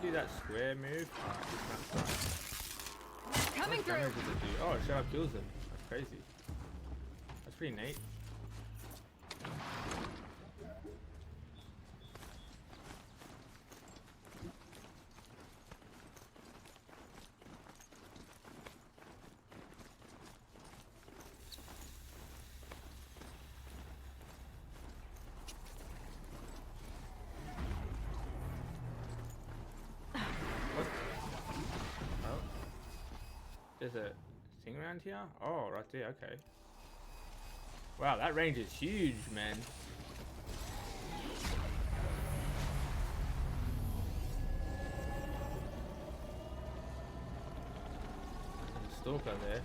do that square move. Coming through. Does it do? Oh, it straight up kills them. That's crazy. That's pretty neat. There's a thing around here? Oh, right there, okay. Wow, that range is huge, man. There's a stalker there.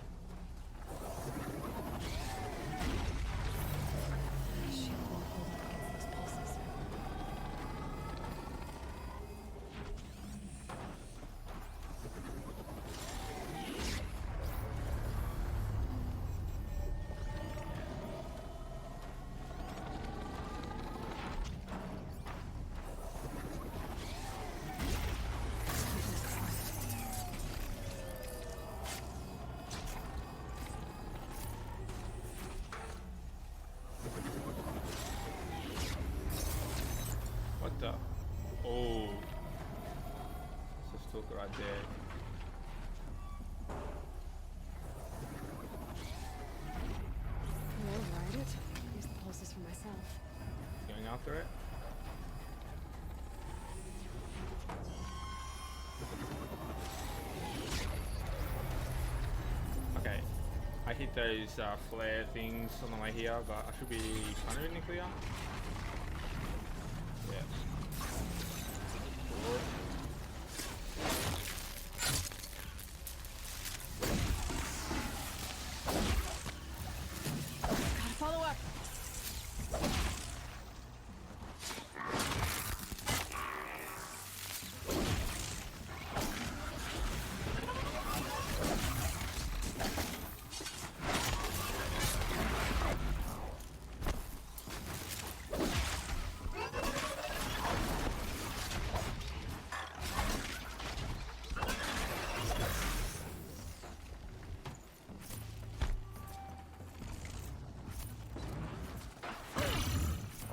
What the? Oh. It's a stalker right there. I'll ride it. Use the pulses for myself. Going after it? Okay. I hit those flare things on the way here, but I should be kind of in the clear. Yeah. Forward. Gotta follow up.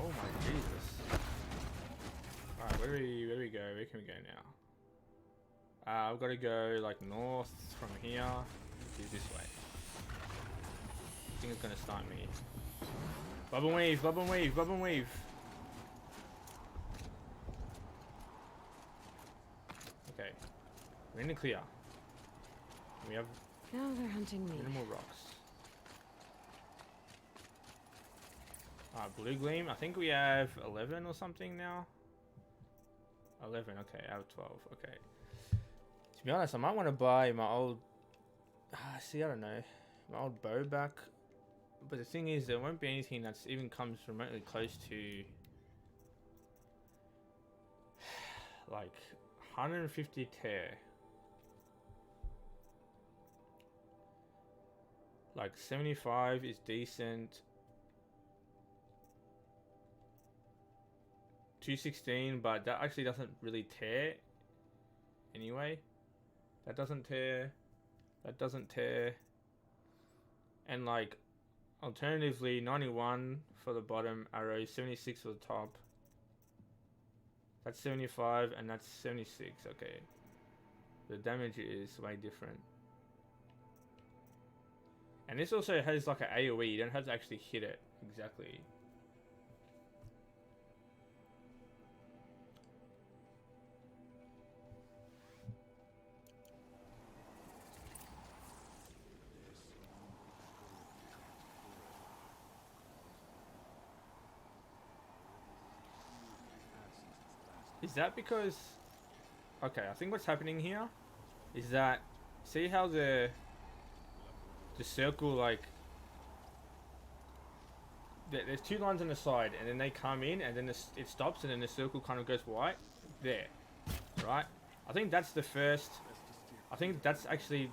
Oh my Jesus. Alright, where do we go? Where can we go now? I've got to go like north from here to this way. I think it's gonna start me. Bob and weave, bob and weave, bob and weave. Okay, we're in the clear. We have Now they're hunting me. minimal rocks. Blue gleam. I think we have 11 or something now. 11. Okay, out of 12. Okay. To be honest, I might want to buy my old. See, I don't know, my old bow back. But the thing is, there won't be anything that's even comes remotely close to like 150 tear. Like 75 is decent. 216, but that actually doesn't really tear anyway. That doesn't tear. That doesn't tear. And like alternatively 91 for the bottom arrow, 76 for the top. That's 75 and that's 76. Okay. The damage is way different. And this also has like an AoE, you don't have to actually hit it exactly. Is that because... Okay, I think what's happening here is that... See how the circle, like... There's two lines on the side, and then they come in, and then it stops, and then the circle kind of goes white. There. Right? I think that's the first... I think that's actually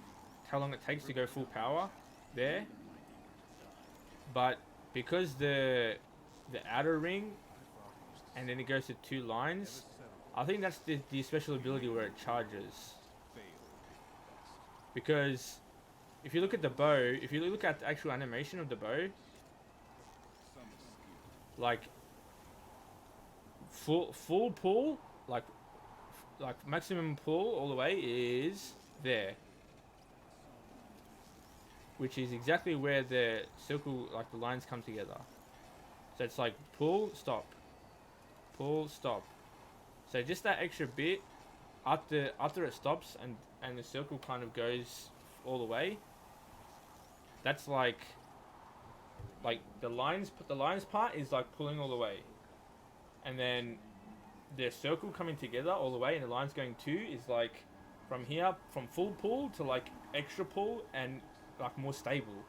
how long it takes to go full power. There. But because the outer ring... And then it goes to two lines... I think that's the special ability where it charges. Because if you look at the bow, if you look at the actual animation of the bow, like full pull, like maximum pull all the way is there, which is exactly where the circle, like the lines come together. So it's like pull, stop, pull, stop. So just that extra bit after it stops and the circle kind of goes all the way. That's like the lines part is like pulling all the way, and then the circle coming together all the way and the lines going too is like from here, from full pull to like extra pull and like more stable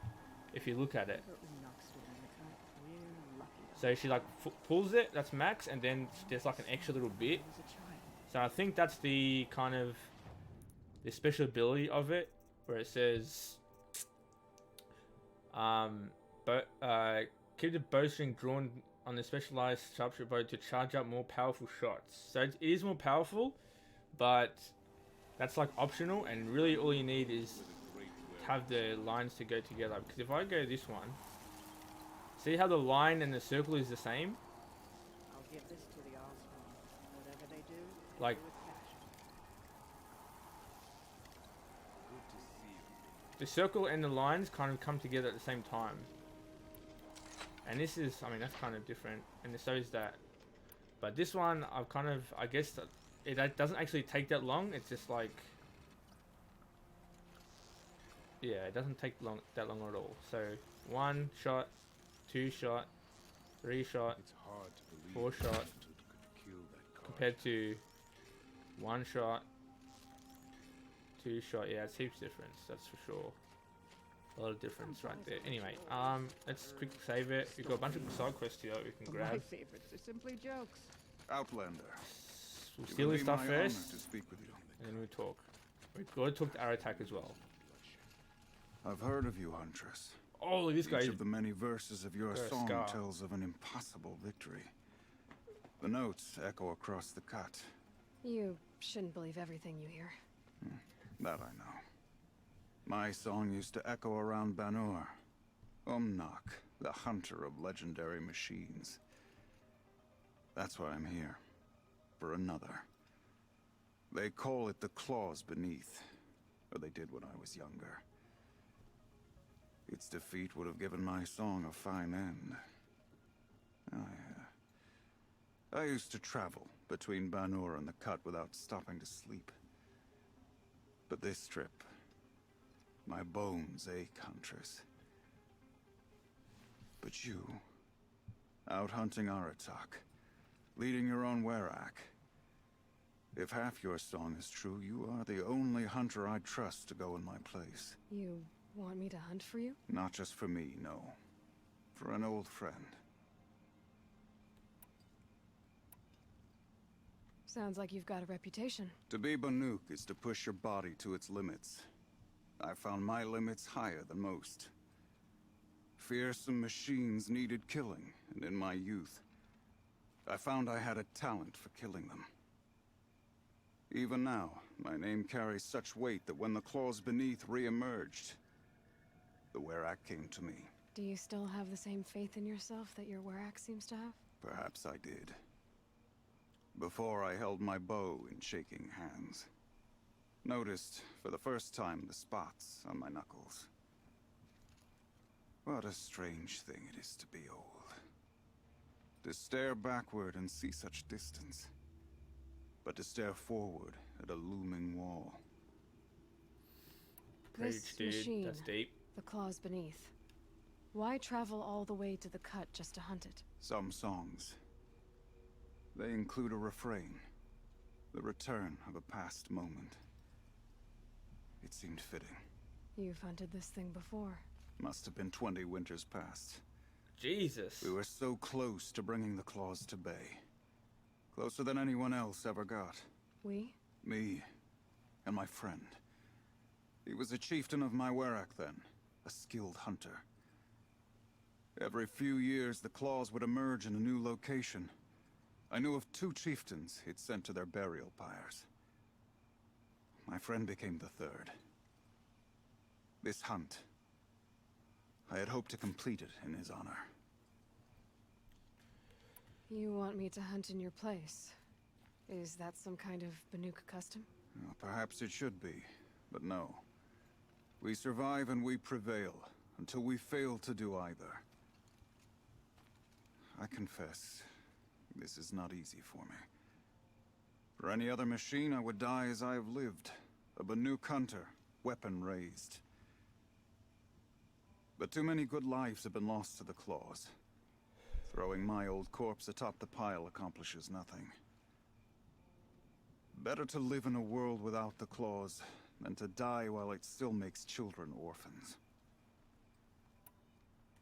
if you look at it. So she like pulls it, that's max, and then there's like an extra little bit. So I think that's the kind of the special ability of it, where it says keep the bowstring drawn on the specialized sharpshooter bow to charge up more powerful shots. So it is more powerful, but that's like optional, and really all you need is to have the lines to go together. Because if I go this one, see how the line and the circle is the same? I'll give this to the Osborne. Whatever they do, Like, do with passion. the circle and the lines kind of come together at the same time. And this is, I mean, that's kind of different. And so is that. But this one, I've kind of, I guess, it doesn't actually take that long. It's just like, yeah, it doesn't take that long at all. So, 1 shot, 2 shot, 3 shot, It's hard to believe 4 shot, could kill that card. compared to 1 shot, 2 shot. Yeah, it's heaps difference, that's for sure. A lot of difference right there. Anyway, let's quick save it. We've got a bunch of side quests here that we can My grab. favorites are simply jokes. Outlander. We'll It steal will this be stuff my honor first, to speak with you. and then we'll talk. We've got to talk to our attack as well. I've heard of you, Huntress. Oh, look, this guy. Each of the many verses of your got a song scar. tells of an impossible victory. The notes echo across the cut. You shouldn't believe everything you hear. That I know. My song used to echo around Banur. Umnak, the hunter of legendary machines. That's why I'm here. For another. They call it the Claws Beneath. Or they did when I was younger. Its defeat would have given my song a fine end. I used to travel between Banur and the Cut without stopping to sleep. But this trip, my bones ache, Huntress. But you, out hunting Aratak, leading your own Werak. If half your song is true, you are the only hunter I'd trust to go in my place. You want me to hunt for you? Not just for me, no. For an old friend. Sounds like you've got a reputation. To be Banuk is to push your body to its limits. I found my limits higher than most. Fearsome machines needed killing, and in my youth, I found I had a talent for killing them. Even now, my name carries such weight that when the Claws Beneath re-emerged, the Werak came to me. Do you still have the same faith in yourself that your Werak seems to have? Perhaps I did. Before I held my bow in shaking hands. Noticed, for the first time, the spots on my knuckles. What a strange thing it is to be old. To stare backward and see such distance. But to stare forward at a looming wall. This Preach, dude. machine, That's deep. the Claws Beneath. Why travel all the way to the Cut just to hunt it? Some songs. They include a refrain. The return of a past moment. It seemed fitting. You've hunted this thing before. Must have been 20 winters past. Jesus. We were so close to bringing the Claws to bay. Closer than anyone else ever got. We? Me and my friend. He was a chieftain of my Werak then, a skilled hunter. Every few years, the Claws would emerge in a new location. I knew of 2 chieftains he'd sent to their burial pyres. My friend became the 3rd. This hunt, I had hoped to complete it in his honor. You want me to hunt in your place? Is that some kind of Banuk custom? Well, perhaps it should be, but no. We survive and we prevail, until we fail to do either. I confess, this is not easy for me. For any other machine, I would die as I have lived. A Banuk hunter, weapon raised. But too many good lives have been lost to the claws. Throwing my old corpse atop the pile accomplishes nothing. Better to live in a world without the claws than to die while it still makes children orphans.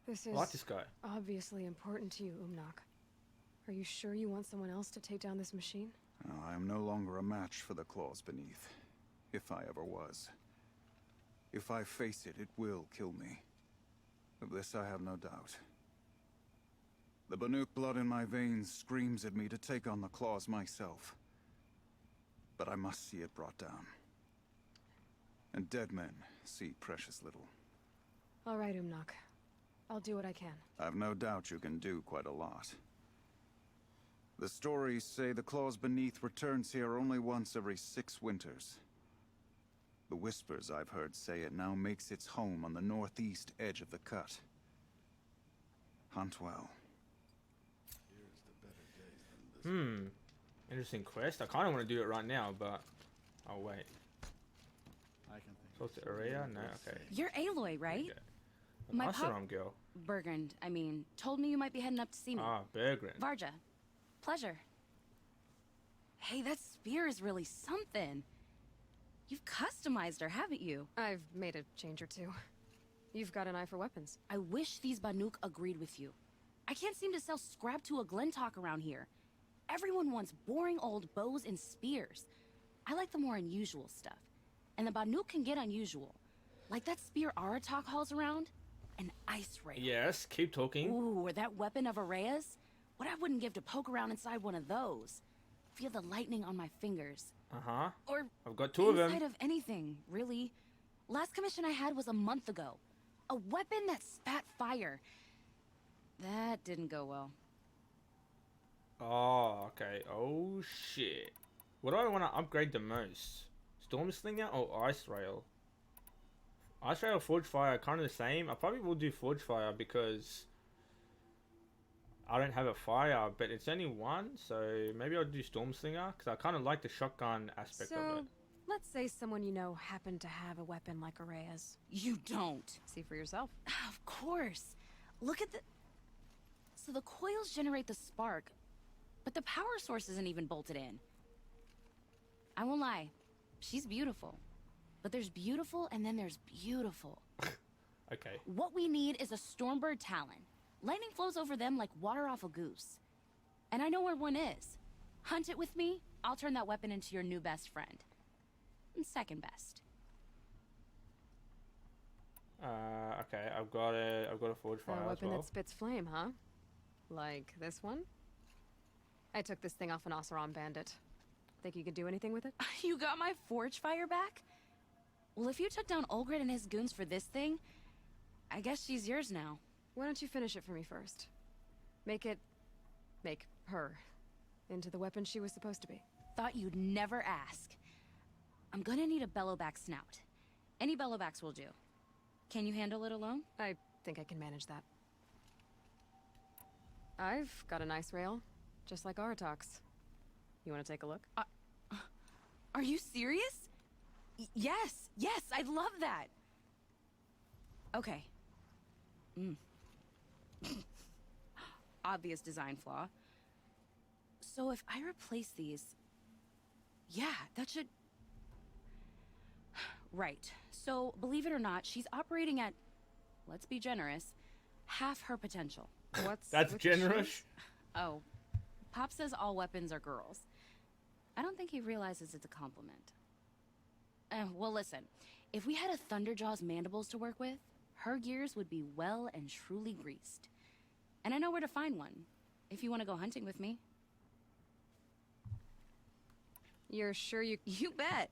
This is I like this guy. obviously important to you, Umnak. Are you sure you want someone else to take down this machine? No, I am no longer a match for the claws beneath, if I ever was. If I face it, it will kill me. Of this I have no doubt. The Banuk blood in my veins screams at me to take on the claws myself. But I must see it brought down. And dead men see precious little. All right, Umnak. I'll do what I can. I've no doubt you can do quite a lot. The stories say the claws beneath returns here only once every 6 winters. The whispers I've heard say it now makes its home on the northeast edge of the cut. Hunt well. Interesting quest. I kind of want to do it right now, but I'll wait. Close to area? No, okay. You're Aloy, right? Okay. My Awesome girl. Bergrand, I mean, told me you might be heading up to see me. Ah, Bergrand. Varja. Pleasure. Hey, that spear is really something. You've customized her, haven't you? I've made a change or two. You've got an eye for weapons. I wish these Banuk agreed with you. I can't seem to sell scrap to a Glentalk around here. Everyone wants boring old bows and spears. I like the more unusual stuff. And the Banuk can get unusual. Like that spear Aratak hauls around. An ice rail. Yes, keep talking. Ooh, or that weapon of Araya's. What I wouldn't give to poke around inside one of those. Feel the lightning on my fingers. Uh-huh. Or I've got 2 of them. inside of anything, really. Last commission I had was a month ago. A weapon that spat fire. That didn't go well. Oh, okay. Oh, shit. What do I want to upgrade the most? Storm Slinger or Ice Rail? Ice Rail, Forge Fire are kind of the same. I probably will do Forge Fire because I don't have a fire, but it's only 1, so maybe I'll do Storm Slinger because I kind of like the shotgun aspect of it. Let's say someone you know happened to have a weapon like Araya's. You don't. See for yourself. Of course. Look at the... So the coils generate the spark, but the power source isn't even bolted in. I won't lie. She's beautiful. But there's beautiful and then there's beautiful. Okay. What we need is a Stormbird Talon. Lightning flows over them like water off a goose. And I know where one is. Hunt it with me, I'll turn that weapon into your new best friend. And second best. Okay, I've got a Forge Fire A as weapon well. that spits flame, huh? Like this one? I took this thing off an Oseram bandit. Think you could do anything with it? You got my Forge Fire back? Well, if you took down Olgrid and his goons for this thing, I guess she's yours now. Why don't you finish it for me first? Make her into the weapon she was supposed to be. Thought you'd never ask. I'm gonna need a bellowback snout. Any bellowbacks will do. Can you handle it alone? I think I can manage that. I've got a nice rail, just like Aratak's. You want to take a look? Are you serious? Yes, I'd love that. Okay. Obvious design flaw. So if I replace these... Yeah, that should... Right. So, believe it or not, she's operating at, let's be generous, half her potential. That's generous. Oh, Pop says all weapons are girls. I don't think he realizes it's a compliment. Well, listen. If we had a Thunderjaw's mandibles to work with, her gears would be well and truly greased. And I know where to find one, if you want to go hunting with me. You're sure you... You bet!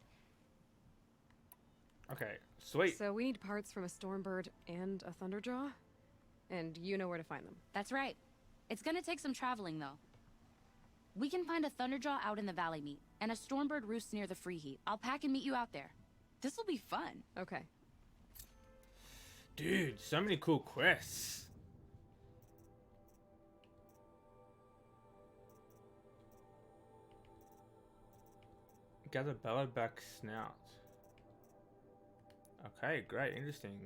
Okay, sweet. So we need parts from a Stormbird and a Thunderjaw? And you know where to find them. That's right. It's gonna take some traveling, though. We can find a Thunderjaw out in the Valley Meet, and a Stormbird roosts near the Free Heat. I'll pack and meet you out there. This'll be fun. Okay. Dude, so many cool quests. Gather Ballaback Snout. Okay, great, interesting.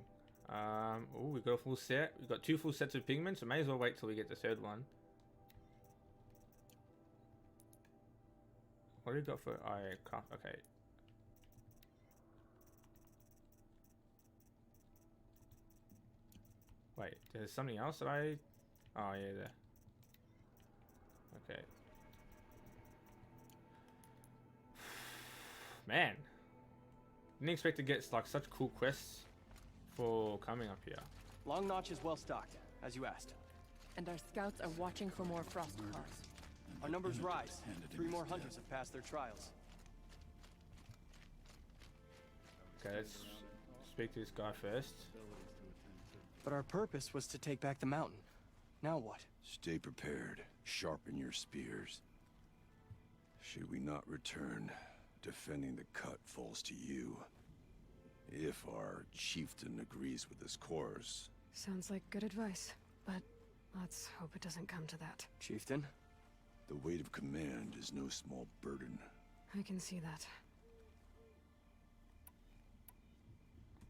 Oh, we've got a full set. We've got 2 full sets of pigments, so may as well wait till we get the 3rd one. What do we got for craft? Okay. Wait, there's something else that I... Oh, yeah, there. Okay. Man. Didn't expect to get like such cool quests for coming up here. Long Notch is well stocked, as you asked. And our scouts are watching for more frost cars. Our numbers rise. 3 more hunters have passed their trials. Okay, let's speak to this guy first. But our purpose was to take back the mountain. Now what? Stay prepared. Sharpen your spears. Should we not return, defending the cut falls to you. If our chieftain agrees with this course. Sounds like good advice, but let's hope it doesn't come to that. Chieftain? The weight of command is no small burden. I can see that.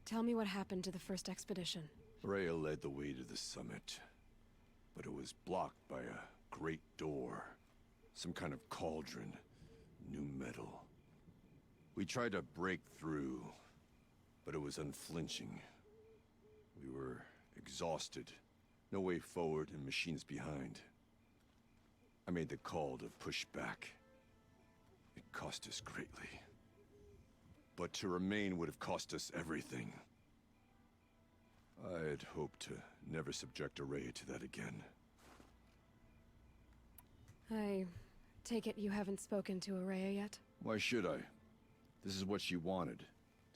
Tell me what happened to the first expedition. Rhea led the way to the summit, but it was blocked by a great door. Some kind of cauldron, new metal. We tried to break through, but it was unflinching. We were exhausted, no way forward and machines behind. I made the call to push back. It cost us greatly. But to remain would have cost us everything. I had hoped to never subject Araya to that again. I take it you haven't spoken to Araya yet? Why should I? This is what she wanted,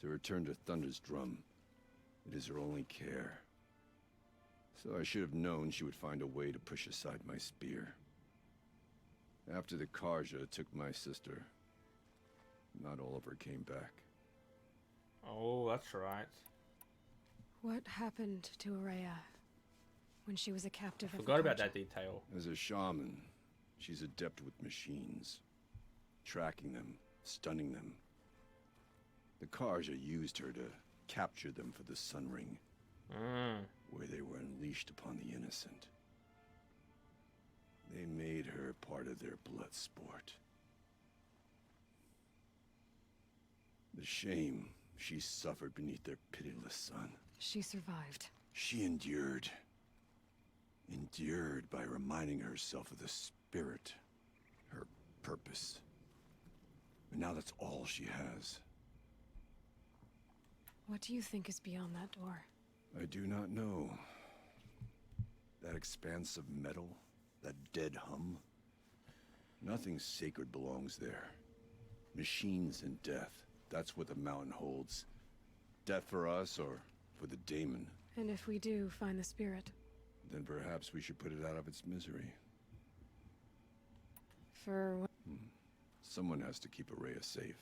to return to Thunder's drum. It is her only care. So I should have known she would find a way to push aside my spear. After the Karja took my sister, not all of her came back. Oh, that's right. What happened to Araya when she was a captive of the Forgot about Karja? that detail. As a shaman, she's adept with machines. Tracking them, stunning them. The Karja used her to capture them for the Sun Ring, where they were unleashed upon the innocent. They made her part of their blood sport. The shame she suffered beneath their pitiless sun. She survived. She endured. Endured by reminding herself of the spirit, her purpose. And now that's all she has. What do you think is beyond that door? I do not know. That expanse of metal, that dead hum. Nothing sacred belongs there. Machines and death, that's what the mountain holds. Death for us or for the daemon. And if we do find the spirit? Then perhaps we should put it out of its misery. For what? Someone has to keep Araya safe.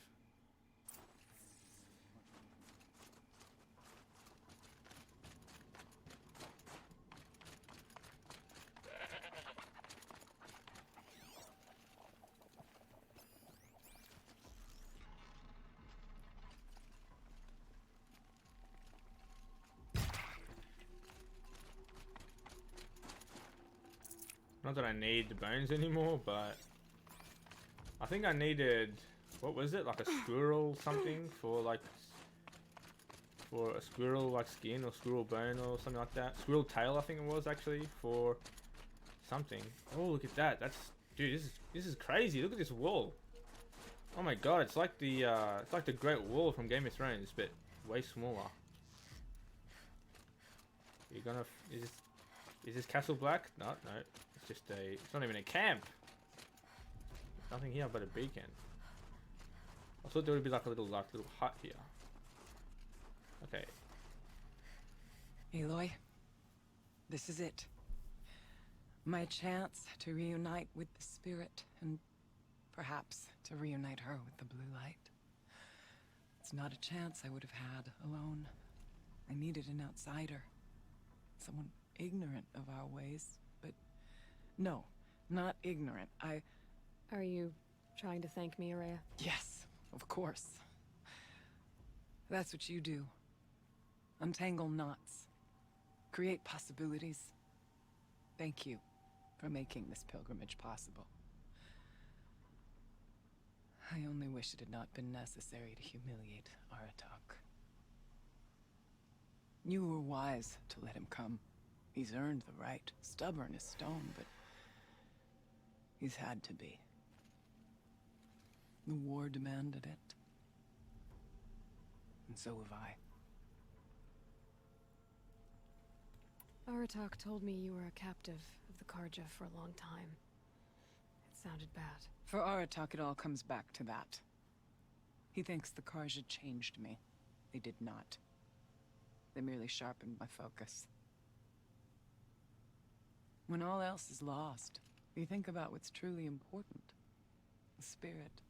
Not that I need the bones anymore, but I think I needed, what was it, like a squirrel something for a squirrel like skin or squirrel bone or something like that. Squirrel tail I think it was actually for something. Oh, look at that. That's, dude, this is crazy. Look at this wall. Oh my god, it's like the Great Wall from Game of Thrones, but way smaller. You're gonna, is this castle black? No, no. It's just it's not even a camp. There's nothing here but a beacon. I thought there would be like a little hut here. Okay. Aloy, this is it. My chance to reunite with the spirit, and perhaps to reunite her with the blue light. It's not a chance I would have had alone. I needed an outsider. Someone ignorant of our ways, but no, not ignorant. Are you trying to thank me, Araya? Yes, of course. That's what you do. Untangle knots. Create possibilities. Thank you for making this pilgrimage possible. I only wish it had not been necessary to humiliate Aratak. You were wise to let him come. He's earned the right. Stubborn as stone, but he's had to be. The war demanded it. And so have I. Aratak told me you were a captive of the Karja for a long time. It sounded bad. For Aratak, it all comes back to that. He thinks the Karja changed me. They did not. They merely sharpened my focus. When all else is lost, you think about what's truly important. The spirit.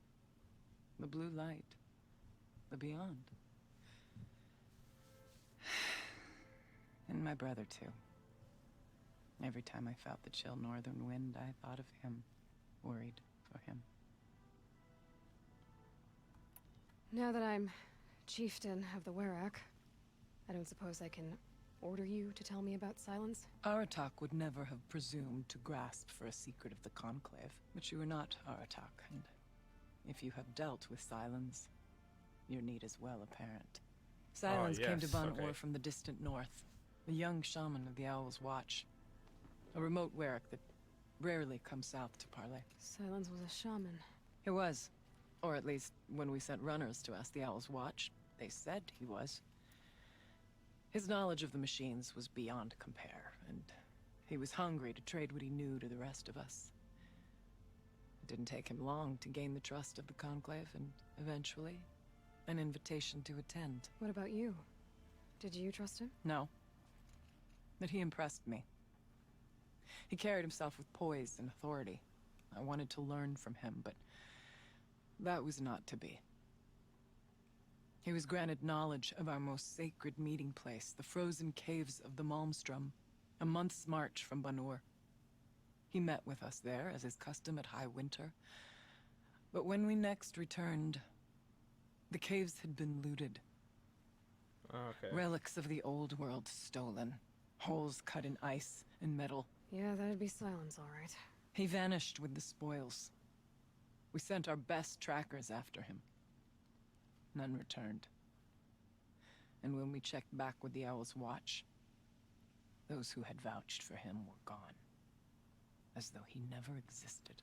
The blue light. The beyond. And my brother, too. Every time I felt the chill northern wind, I thought of him. Worried for him. Now that I'm chieftain of the Werak, I don't suppose I can order you to tell me about Silence? Aratak would never have presumed to grasp for a secret of the Conclave, but you are not Aratak, and if you have dealt with Silence, your need is well apparent. Silence came to yes, Banor okay. from the distant north, a young shaman of the Owl's Watch, a remote Werak that rarely comes south to parley. Silence was a shaman. He was, or at least when we sent runners to ask the Owl's Watch, they said he was. His knowledge of the machines was beyond compare, and he was hungry to trade what he knew to the rest of us. It didn't take him long to gain the trust of the Conclave, and eventually, an invitation to attend. What about you? Did you trust him? No. But he impressed me. He carried himself with poise and authority. I wanted to learn from him, but that was not to be. He was granted knowledge of our most sacred meeting place, the frozen caves of the Malmstrom, a month's march from Banor. He met with us there, as is custom at High Winter. But when we next returned, the caves had been looted. Okay. Relics of the old world stolen. Holes cut in ice and metal. Yeah, that'd be Silence, all right. He vanished with the spoils. We sent our best trackers after him. None returned. And when we checked back with the Owl's Watch, those who had vouched for him were gone. As though he never existed.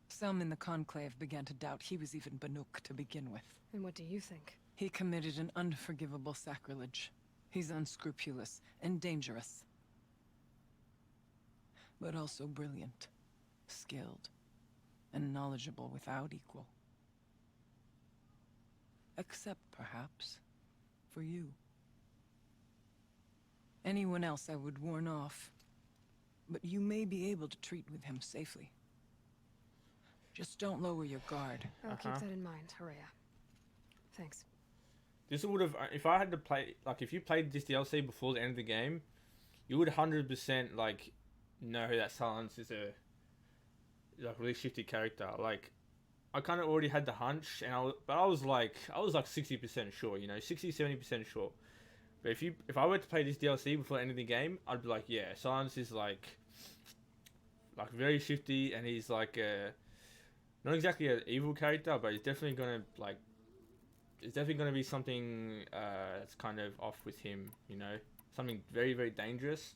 Some in the Conclave began to doubt he was even Banuk to begin with. And what do you think? He committed an unforgivable sacrilege. He's unscrupulous and dangerous. But also brilliant, skilled, and knowledgeable without equal. Except, perhaps, for you. Anyone else I would warn off, but you may be able to treat with him safely. Just don't lower your guard. I'll keep that in mind, Araya. Thanks. This would have, if I had to play, like, if you played this DLC before the end of the game, you would 100% like know that Silence is a really shifty character. Like, I kind of already had the hunch, and I was like 60% sure, 60-70% sure. But if I were to play this DLC before the end of the game, I'd be like, yeah, Silence is like very shifty, and he's like not exactly an evil character, but he's definitely gonna be something that's kind of off with him, something very, very dangerous.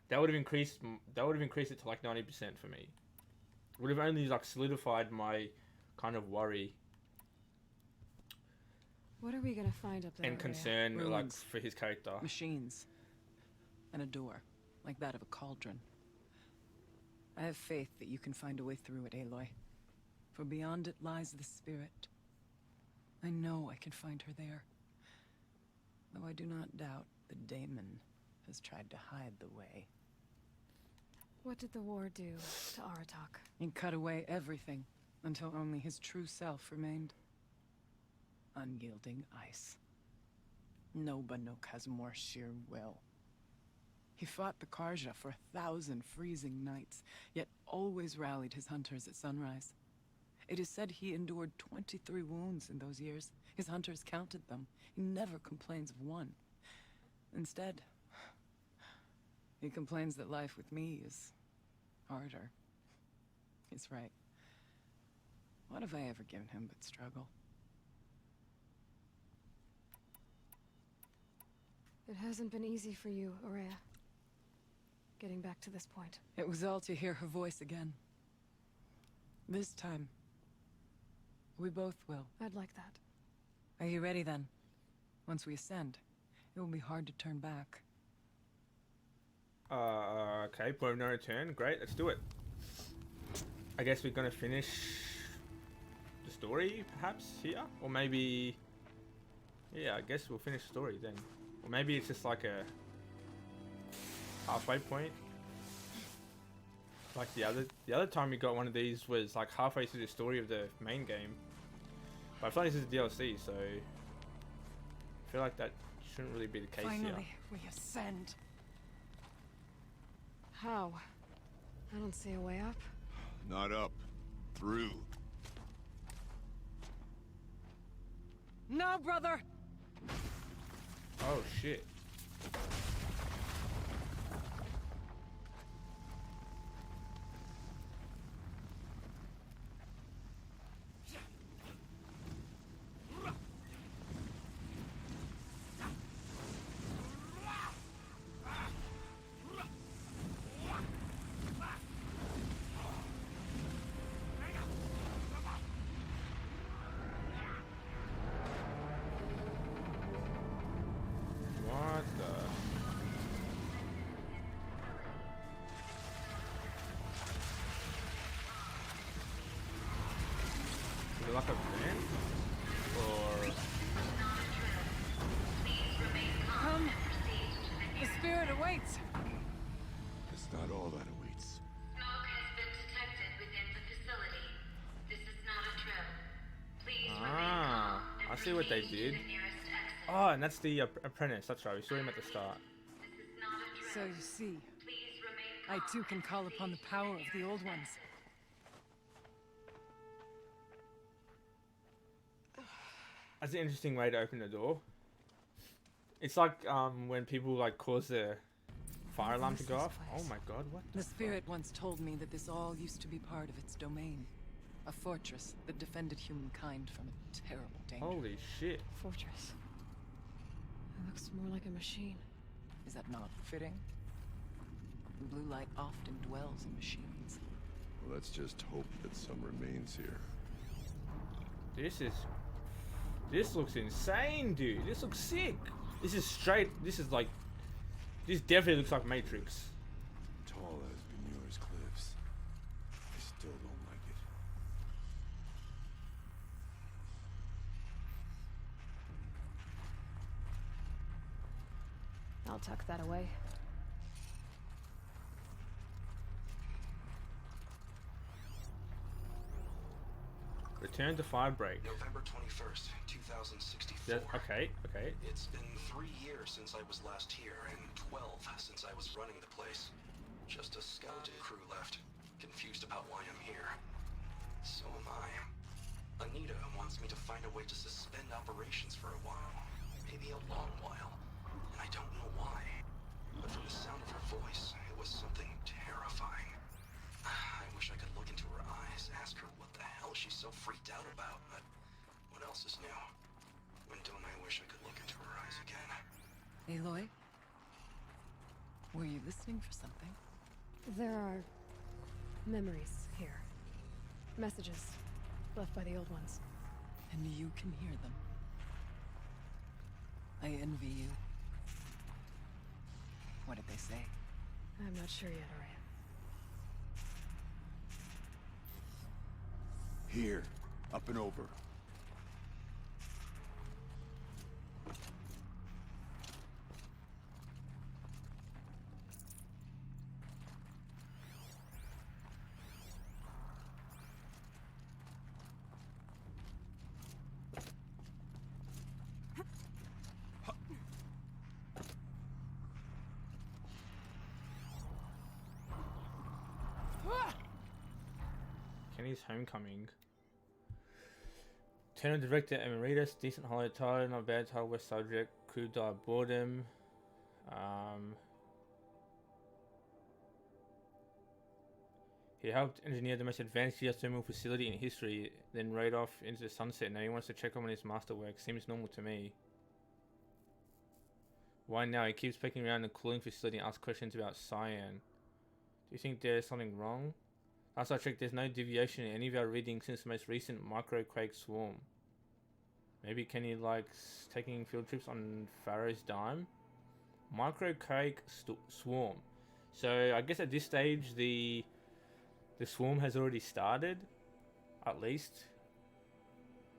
That would have increased it to like 90% for me. Would have only like solidified my kind of worry What are we gonna find up there? and Araya? concern like Ruins. for his character. Machines. And a door, like that of a cauldron. I have faith that you can find a way through it, Aloy. for beyond it lies the spirit. I know I can find her there. Though I do not doubt the daemon has tried to hide the way. What did the war do to Aratak? He cut away everything until only his true self remained. Unyielding ice. No Banuk has more sheer will. He fought the Karja for 1,000 freezing nights, yet always rallied his hunters at sunrise. It is said he endured 23 wounds in those years. His hunters counted them. He never complains of one. Instead, he complains that life with me is harder. He's right. What have I ever given him but struggle? It hasn't been easy for you, Aurea. Getting back to this point. It was all to hear her voice again. This time, we both will. I'd like that. Are you ready then? Once we ascend, it will be hard to turn back. Okay, point of no return. Great, let's do it. I guess we're gonna finish the story, perhaps, here? Or maybe... Yeah, I guess we'll finish the story then. Or maybe it's just like a halfway point. Like the other time we got one of these was like halfway through the story of the main game. But I feel like this is DLC, so I feel like that shouldn't really be the case Finally, here. we ascend. How? I don't see a way up. Not up. Through. No, brother! Oh shit. What the? Is it like a vent? Or... Come! The spirit awaits! It's not all that awaits. Smoke has been detected within the facility. This is not a drill. Please remain calm and I see what they proceed to did. the nearest exit. Oh, and that's the apprentice. That's right. We saw him at the start. This is not a drill. So you see, Please remain I calm too can and call upon the proceed to power of the nearest old ones. exit. That's an interesting way to open the door. It's like when people like cause the fire alarm to go This off. place. Oh my god, what? The spirit once told me that this all used to be part of its domain. A fortress that defended humankind from a terrible danger. Holy shit. Fortress. It looks more like a machine. Is that not fitting? The blue light often dwells in machines. Well, let's just hope that some remains here. This looks insane, dude. This looks sick. This is straight. This is like. This definitely looks like Matrix. Tall as Benure's cliffs. I still don't like it. I'll tuck that away. Return to Firebreak. November 21st, 2064. Okay. It's been 3 years since I was last here, and 12 since I was running the place. Just a skeleton crew left, confused about why I'm here. So am I. Anita wants me to find a way to suspend operations for a while. Maybe a long while. And I don't know why. But from the sound of her voice, it was something terrifying. I wish I could look into her eyes, ask her what the hell she's so freaked out about, but what else is new? When don't I wish I could look into her eyes again? Aloy? Were you listening for something? There are memories here. Messages left by the old ones. And you can hear them. I envy you. What did they say? I'm not sure yet, Aurea. Here, up and over. Kenny's Homecoming. Turner director emeritus, decent Hollywood title, not bad title, West subject, crew died boredom. He helped engineer the most advanced geothermal facility in history, then rode off into the sunset. Now he wants to check on his masterwork. Seems normal to me. Why now? He keeps poking around the cooling facility and asks questions about cyan. Do you think there's something wrong? Last I checked, there's no deviation in any of our readings since the most recent microquake swarm. Maybe Kenny likes taking field trips on Pharaoh's dime? Microquake swarm. So I guess at this stage the swarm has already started, at least.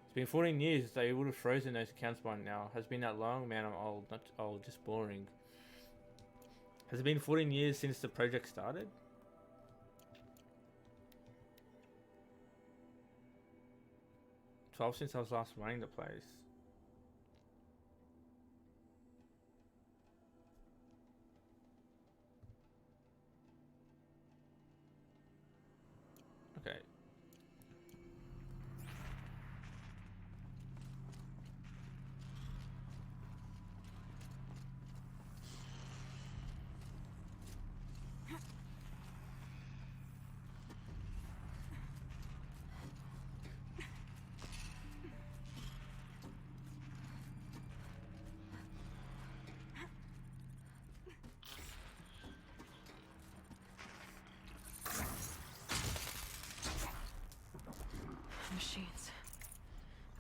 It's been 14 years, they would have frozen those accounts by now. Has it been that long? Man, I'm old. Not old, just boring. Has it been 14 years since the project started? 12 since I was last running the place. Okay. Machines.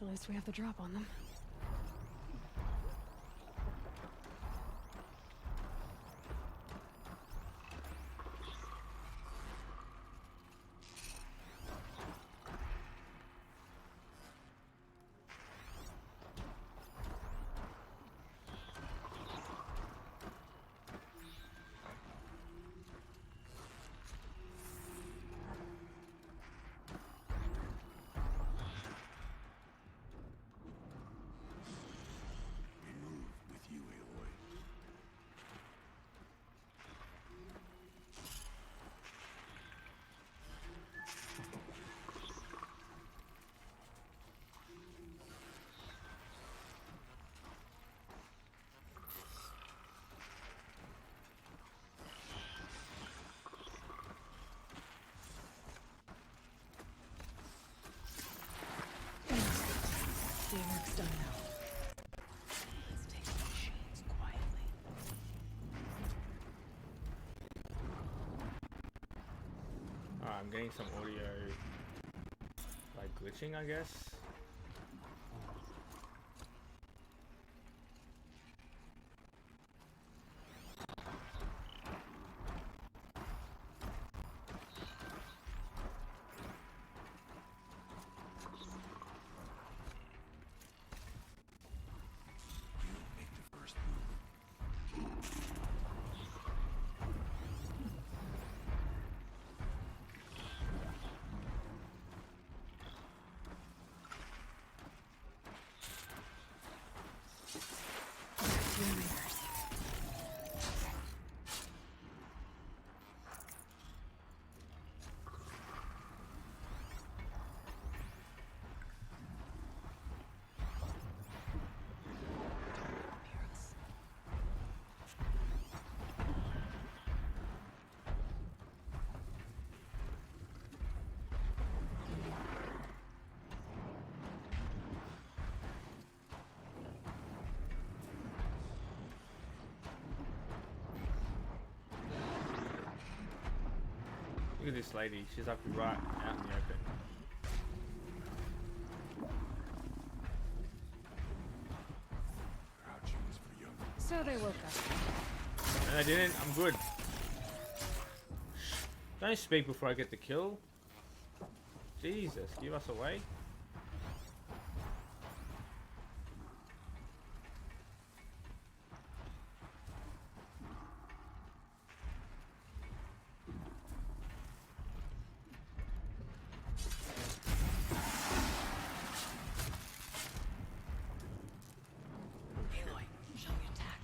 At least we have the drop on them. The work's done now. Let's take the machines quietly. I'm getting some audio, like glitching, I guess. Look at this lady, she's up right out in the open. So they woke up. And I didn't, I'm good. Shh. Don't speak before I get the kill. Jesus, give us away. Aloy, show me attack.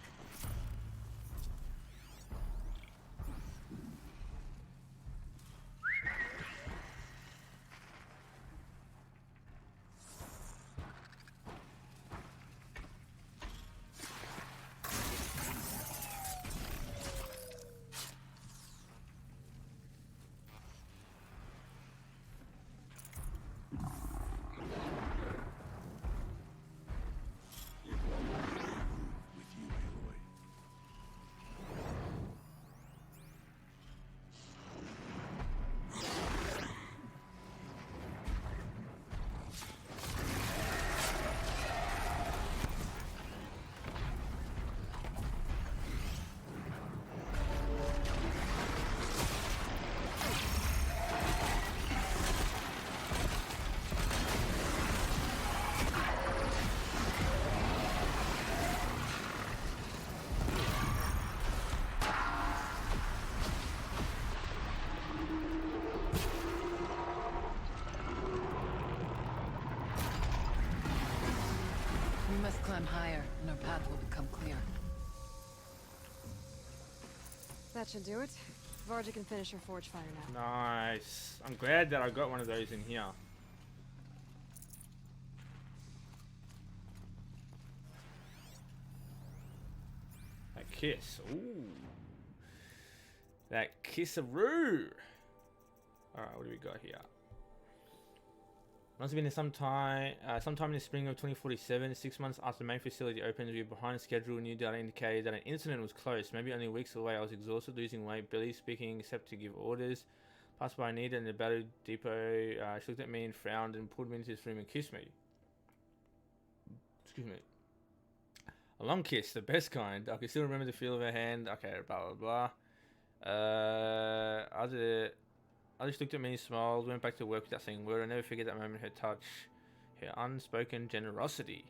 With you, Aloy. We must climb higher, and our path will become clear. That should do it. Varja can finish her forge fire now. Nice. I'm glad that I got one of those in here. That kiss. Ooh. That kiss-a-roo. Alright, what do we got here? Must have been sometime in the spring of 2047, 6 months after the main facility opened. We were behind schedule. New data indicated that an incident was close, maybe only weeks away. I was exhausted, losing weight, barely speaking except to give orders. Passed by Anita in the battle depot. She looked at me and frowned and pulled me into this room and kissed me. Excuse me. A long kiss, the best kind. I can still remember the feel of her hand. Okay, blah blah blah. I just looked at me and smiled, went back to work without saying a word. I never forget that moment, her touch, her unspoken generosity.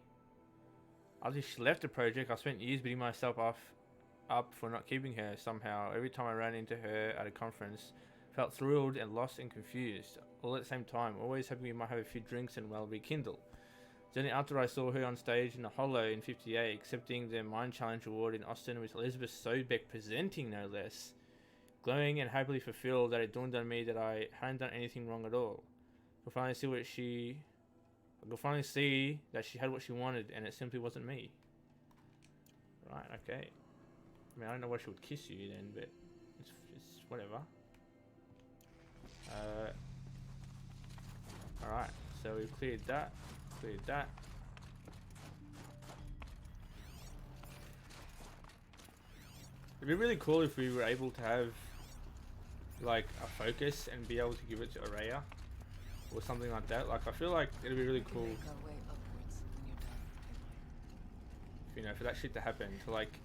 After she left the project, I spent years beating myself up for not keeping her somehow. Every time I ran into her at a conference, felt thrilled and lost and confused, all at the same time, always hoping we might have a few drinks and well rekindle. Then after I saw her on stage in the Hollow in 58, accepting the Mind Challenge Award in Austin with Elizabeth Sobeck presenting, no less. Glowing and happily fulfilled, that it dawned on me that I hadn't done anything wrong at all. I could finally see that she had what she wanted, and it simply wasn't me. Right, okay. I mean, I don't know why she would kiss you then, but it's whatever. Alright, so we've cleared that. It'd be really cool if we were able to have like a focus and be able to give it to Araya or something like that. Like I feel like it'd be really cool, Make our way upwards when you're done, Aloy. you know, for that shit to happen. To like,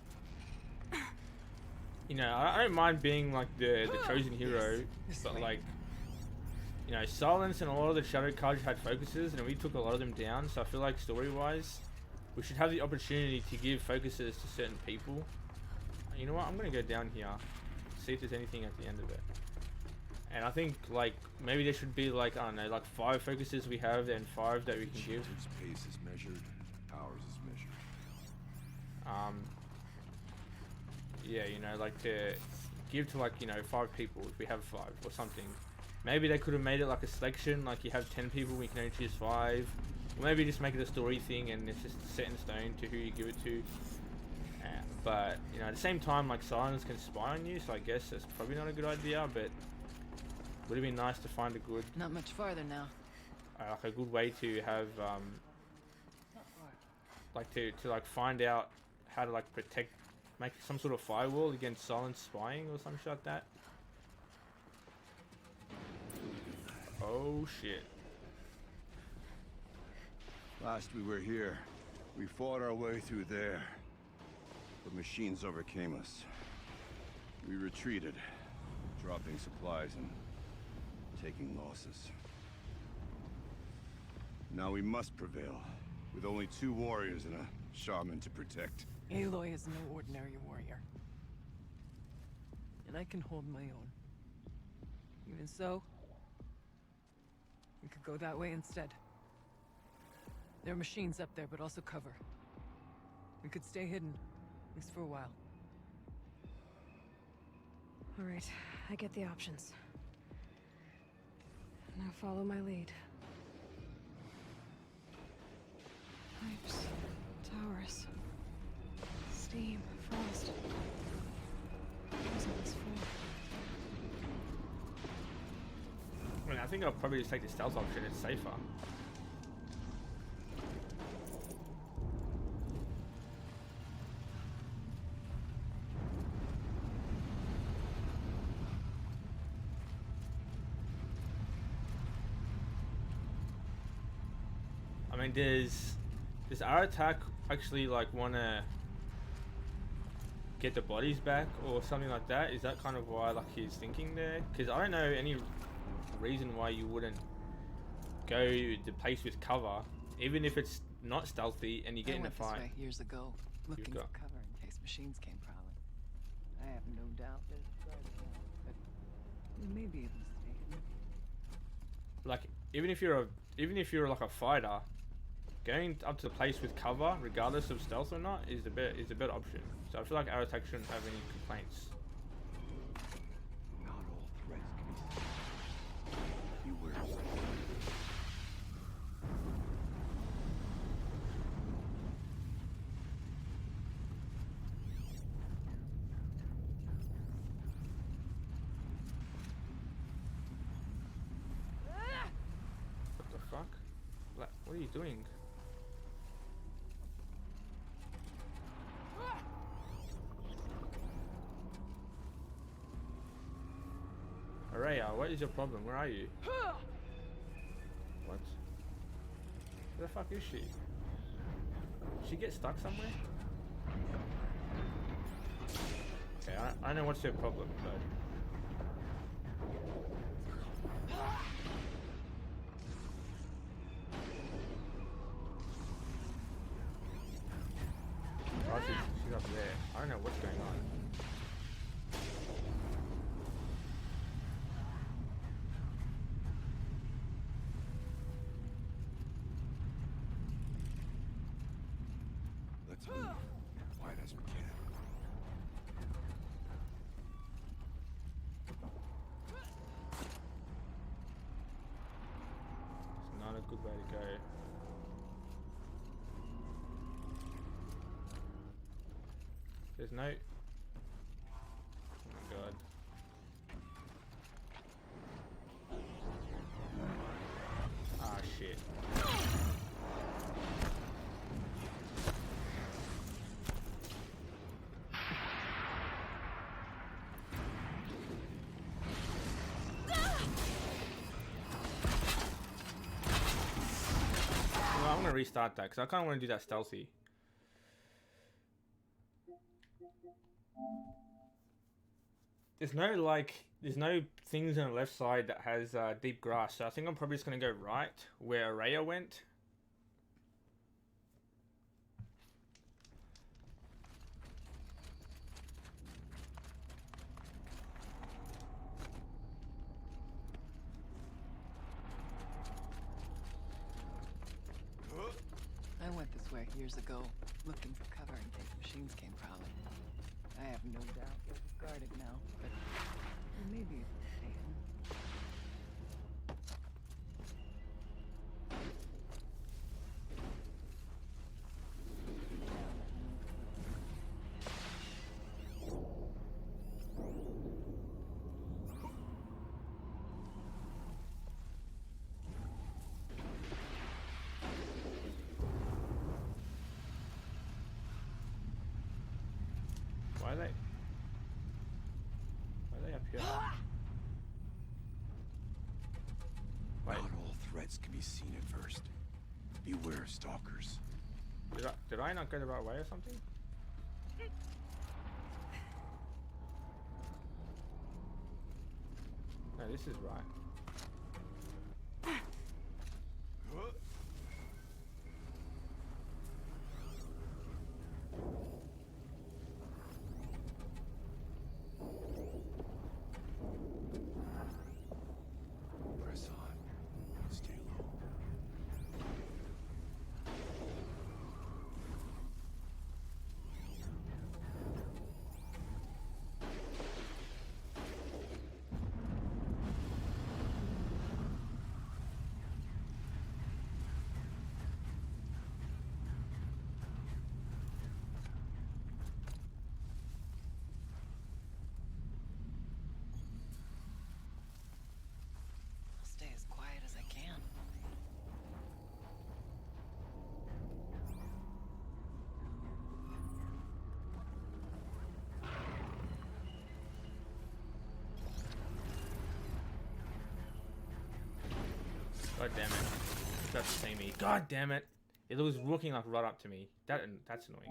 you know, I don't mind being like the chosen hero, but like, you know, Silence and a lot of the shadow cards had focuses, and we took a lot of them down. So I feel like story-wise, we should have the opportunity to give focuses to certain people. You know what? I'm gonna go down here, see if there's anything at the end of it. And I think like maybe there should be like, I don't know, like 5 focuses we have and 5 that we can give. Cheater's pace is measured, ours is measured. Yeah, you know, like to give to like, you know, 5 people if we have 5 or something. Maybe they could have made it like a selection, like you have 10 people, we can only choose 5. Or maybe just make it a story thing and it's just set in stone to who you give it to. But, you know, at the same time, like Silence can spy on you, so I guess that's probably not a good idea, but would it be nice to find a good, Not much farther now. like a good way to have, like to like find out how to like protect, make some sort of firewall against Silence spying or some shit like that. Oh shit. Last we were here, we fought our way through there. The machines overcame us. We retreated, dropping supplies and taking losses. Now we must prevail, with only 2 warriors and a shaman to protect. Aloy is no ordinary warrior. And I can hold my own. Even so, we could go that way instead. There are machines up there, but also cover. We could stay hidden, at least for a while. All right, I get the options. Now follow my lead. Pipes, towers, steam, frost. What's on this floor? I mean, I think I'll probably just take the stealth option. It's safer. I mean, does our attack actually like want to get the bodies back or something like that? Is that kind of why like he's thinking there? Because I don't know any reason why you wouldn't go the place with cover, even if it's not stealthy and you get in a went this fight. way years ago, looking for got- cover in case machines came prowling. I have no doubt there's a guard now, but we may be able to stay hidden. Like even if you're like a fighter, going up to the place with cover, regardless of stealth or not, is a better option. So I feel like our attack shouldn't have any complaints. Not all threats can be beware. What the fuck? Like, what are you doing? Araya, what is your problem? Where are you? What? Where the fuck is she? Did she get stuck somewhere? Okay, I know what's your problem, but... Oh, she's up there. I don't know what's going on. Let's move quiet as we can. It's not a good way to go. There's no... Oh my god. Ah, shit. Well, I'm gonna restart that because I kind of want to do that stealthy. There's no things on the left side that has deep grass, so I think I'm probably just gonna go right where Araya went. I went this way years ago, looking for cover in case machines came prowling. I have no doubt it was guarded now, but we may be able to stay hidden. Why are they up here? Wait, Not all threats can be seen at first. Beware stalkers. did I not go the right way or something? No, this is right. God damn it. It's about to see me. God damn it. It was walking like right up to me. That's annoying.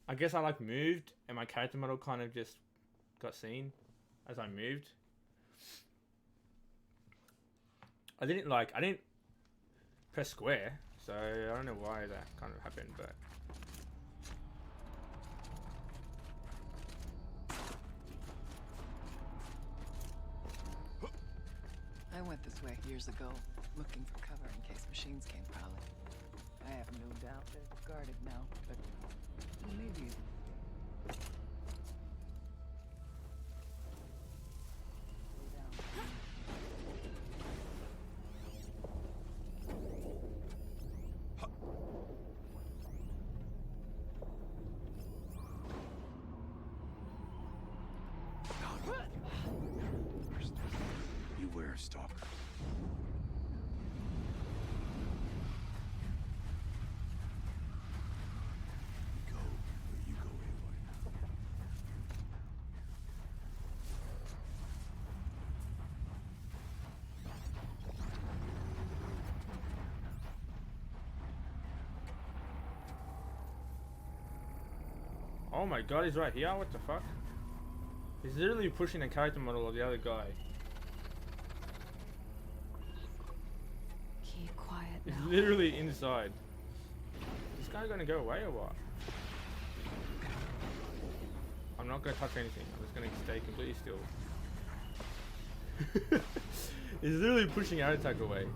I guess I like moved and my character model kind of just got seen as I moved. I didn't press square, so I don't know why that kind of happened, but I went this way years ago, looking for cover in case machines came prowling. I have no doubt they're guarded now, but maybe. Beware, Stalker. Go where you go, Aloy. oh my god, he's right here. What the fuck? He's literally pushing the character model of the other guy. Keep quiet He's now. literally inside. Is this guy gonna go away or what? I'm not gonna touch anything. I'm just gonna stay completely still. He's literally pushing our attack away.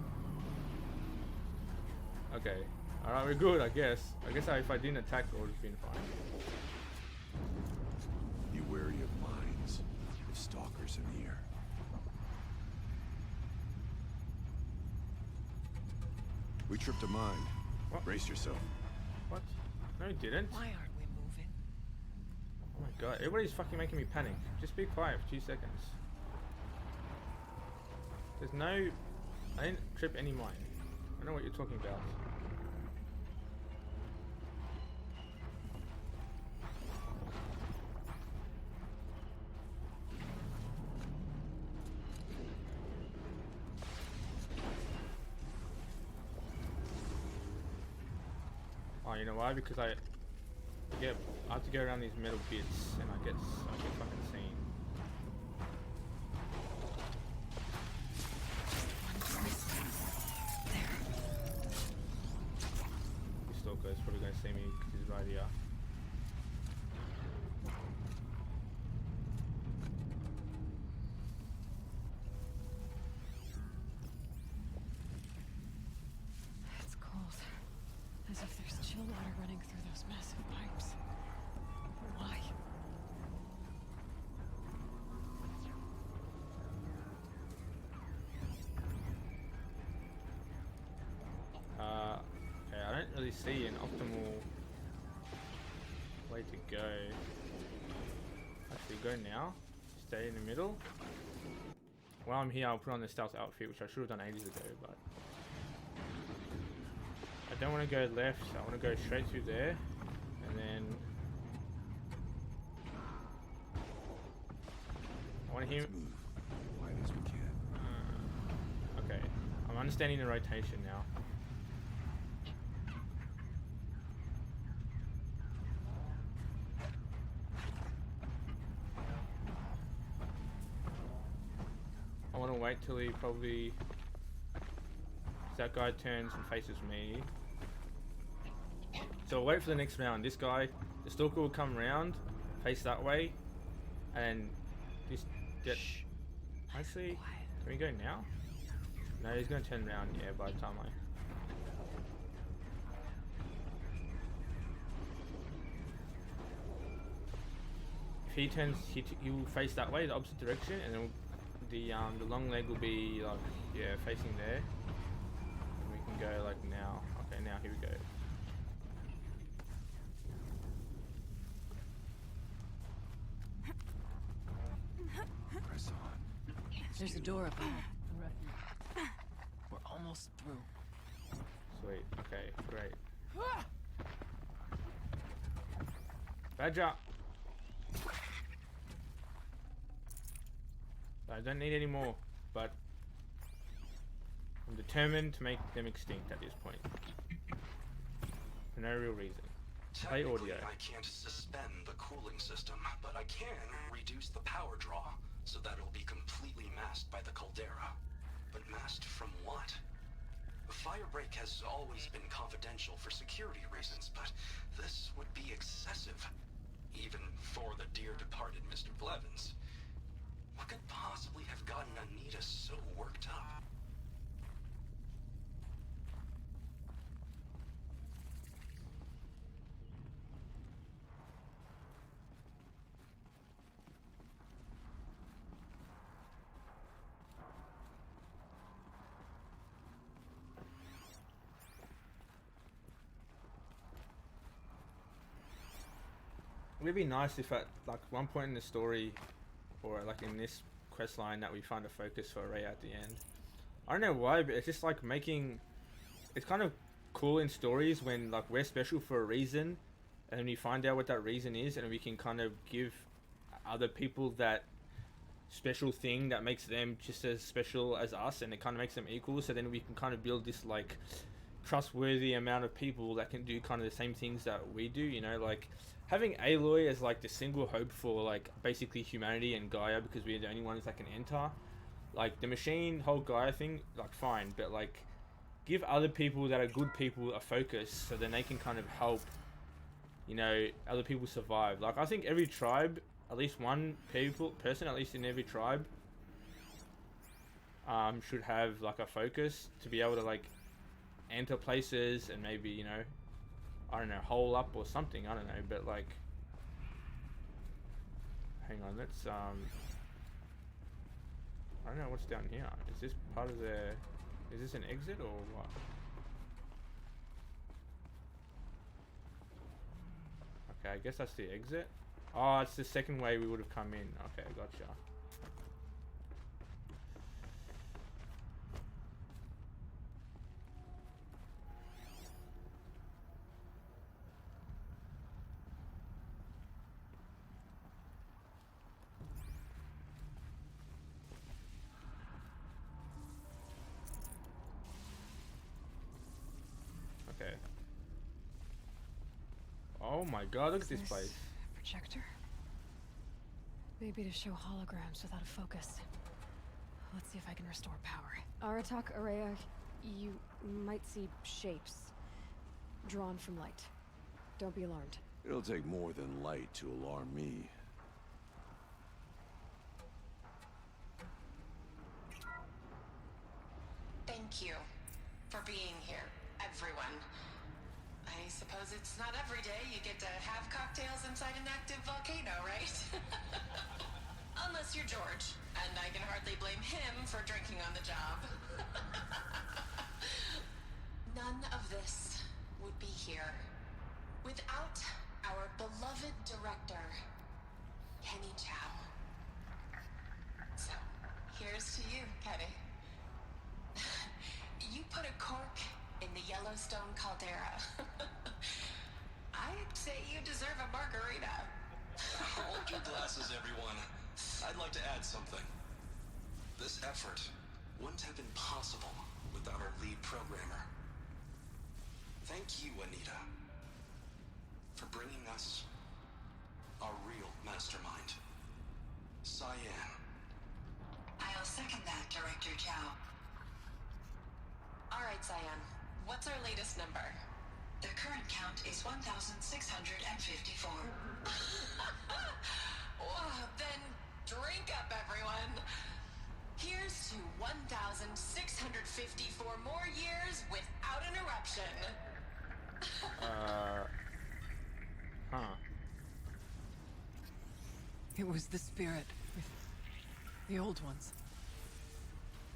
Okay. Alright, we're good, I guess. I guess if I didn't attack, it would have been fine. Be wary of mines. If stalkers in the air. We tripped a mine. What? Brace yourself. What? No, he didn't. Why aren't we moving? Oh my god, everybody's fucking making me panic. Just be quiet for 2 seconds. There's no... I didn't trip any mine. I don't know what you're talking about. Oh, you know why? Because I have to go around these metal bits and I get fucking seen. This stalker is probably going to see me because he's right here. It's cold. As if there's chill water running through those massive pipes. Why? Okay, I don't really see an optimal way to go. Actually, go now. Stay in the middle. While I'm here, I'll put on the stealth outfit, which I should have done ages ago, but I don't want to go left. I want to go straight through there, and then I want to hear. Move. Quiet as we can. Okay, I'm understanding the rotation now. I want to wait till he probably... that guy turns and faces me. So I'll wait for the next round. This guy, the stalker will come around, face that way, and just get... Actually, can we go now? No, he's going to turn around, yeah, by the time I... If he turns, he will face that way, the opposite direction, and then the long leg will be like, yeah, facing there. And we can go like now. Okay, now here we go. Press on. There's a door up there. We're almost through. Sweet. Okay, great. Badger. I don't need any more, but I'm determined to make them extinct at this point. For no real reason. Play Technically, audio. I can't suspend the cooling system, but I can reduce the power draw so that it'll be completely masked by the caldera. But masked from what? The firebreak has always been confidential for security reasons, but this would be excessive. Even for the dear departed Mr. Blevins. What could possibly have gotten Anita so worked up? It would be nice if at like one point in the story, or like in this quest line, that we find a focus for Ray at the end. I don't know why, but it's just like making, it's kind of cool in stories when like we're special for a reason, and then we find out what that reason is, and we can kind of give other people that special thing that makes them just as special as us, and it kind of makes them equal. So then we can kind of build this like trustworthy amount of people that can do kind of the same things that we do, you know, like having Aloy as like the single hope for like basically humanity and Gaia, because we're the only ones that can enter. Like the machine whole Gaia thing, like fine, but like give other people that are good people a focus, so then they can kind of help, you know, other people survive. Like I think every tribe, at least one person at least in every tribe should have like a focus to be able to like enter places and maybe, you know, I don't know, hole up or something, I don't know, but like, hang on, let's, I don't know what's down here. Is this part of the, is this an exit or what? Okay, I guess that's the exit. Oh, it's the second way we would have come in. Okay, gotcha. Okay. Oh my god, look at this place. Projector? Maybe to show holograms without a focus. Let's see if I can restore power. Aratak, Araya, you might see shapes drawn from light. Don't be alarmed. It'll take more than light to alarm me. Thank you for being here, everyone. I suppose it's not every day you get to have cocktails inside an active volcano, right? Unless you're George, and I can hardly blame him for drinking on the job. None of this would be here without our beloved director, Kenny Chow. So, here's to you, Kenny. You put a cork in the Yellowstone caldera. I'd say you deserve a margarita. Hold your glasses, everyone. I'd like to add something. This effort wouldn't have been possible without our lead programmer. Thank you, Anita, for bringing us our real mastermind, Cyan. I'll second that, Director Chow. All right, Cyan. What's our latest number? The current count is 1,654. Well, then drink up, everyone. Here's to 1,654 more years without an eruption. Huh. It was the spirit with the old ones.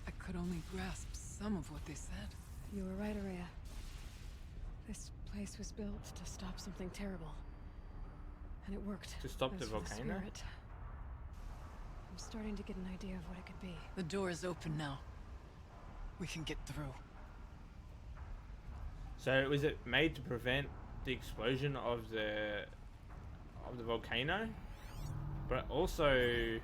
I could only grasp some of what they said. You were right, Araya. This place was built to stop something terrible. And it worked. To stop the As for volcano? spirit, I'm starting to get an idea of what it could be. The door is open now. We can get through. So was it made to prevent the explosion of the volcano? But also,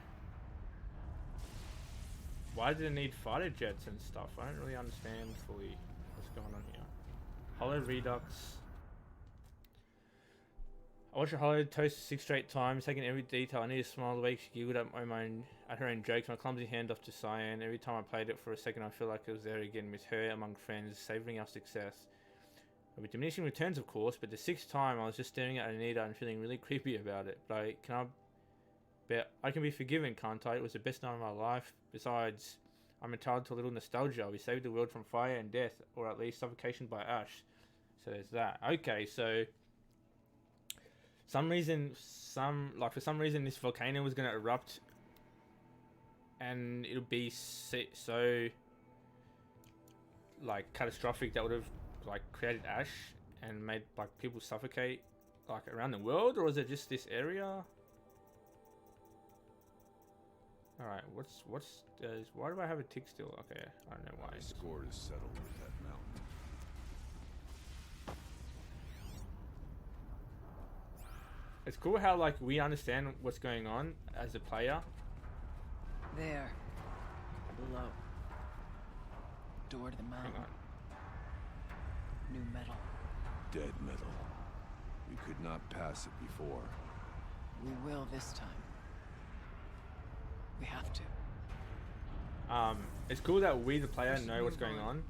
why did it need fighter jets and stuff? I don't really understand fully what's going on here. Hollow Redux. I watched a Hollow toast 6 straight times, taking every detail. I need to smile the way she giggled at her own jokes. My clumsy hand off to Cyan. Every time I played it for a second, I feel like I was there again with her among friends, savouring our success. With diminishing returns, of course, but the 6th time I was just staring at Anita and feeling really creepy about it. But I can be forgiven, can't I? It was the best night of my life. Besides, I'm entitled to a little nostalgia. We saved the world from fire and death, or at least suffocation by ash. So there's that. Okay, so for some reason this volcano was going to erupt, and it'll be so like catastrophic that would have like created ash and made like people suffocate like around the world, or is it just this area? All right, why do I have a tick still? Okay, I don't know why. The score is settled with that mountain. It's cool how like we understand what's going on as a player. There. Below. Door to the mountain. Hang on. New metal. Dead metal. We could not pass it before. We will this time. We have to. It's cool that we the player know what's going on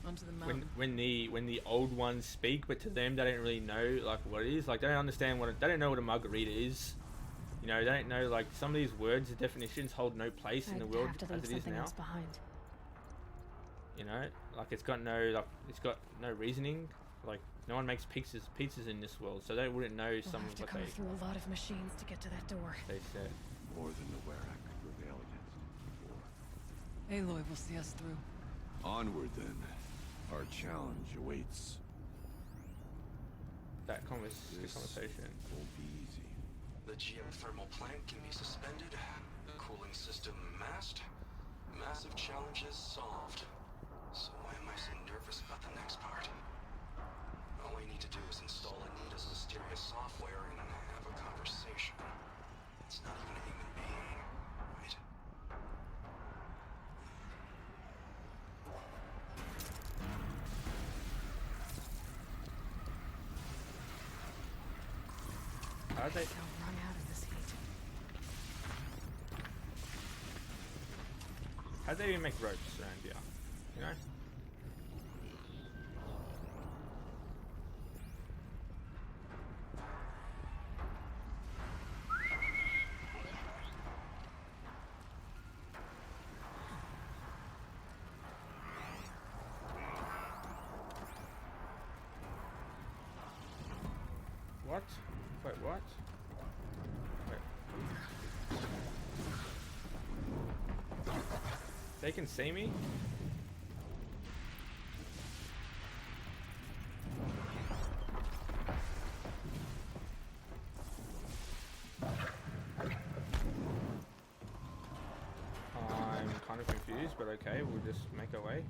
Onto the mountain. when the old ones speak, but to them they don't really know like what it is. Like they don't understand they don't know what a margarita is. You know, they don't know like some of these words, the definitions hold no place in the world as it is now. Behind. You know, like it's got no reasoning. Like no one makes pizzas in this world, so they wouldn't know some We'll have of to what come through a lot of machines to get to that door. they said. More than the Werak could prevail against before. Aloy will see us through. Onward then. Our challenge awaits. That This conversation. won't be easy. The geothermal plant can be suspended. The cooling system masked. Massive challenges solved. So why am I so nervous about the next part? All I need to do is install Anita's mysterious software and have a conversation. It's not even a human being, right? How did they? They'll run out of this heat. How do they even make ropes around here? You know? What? Wait, what? Wait. They can see me? I'm kind of confused, but okay, we'll just make our way.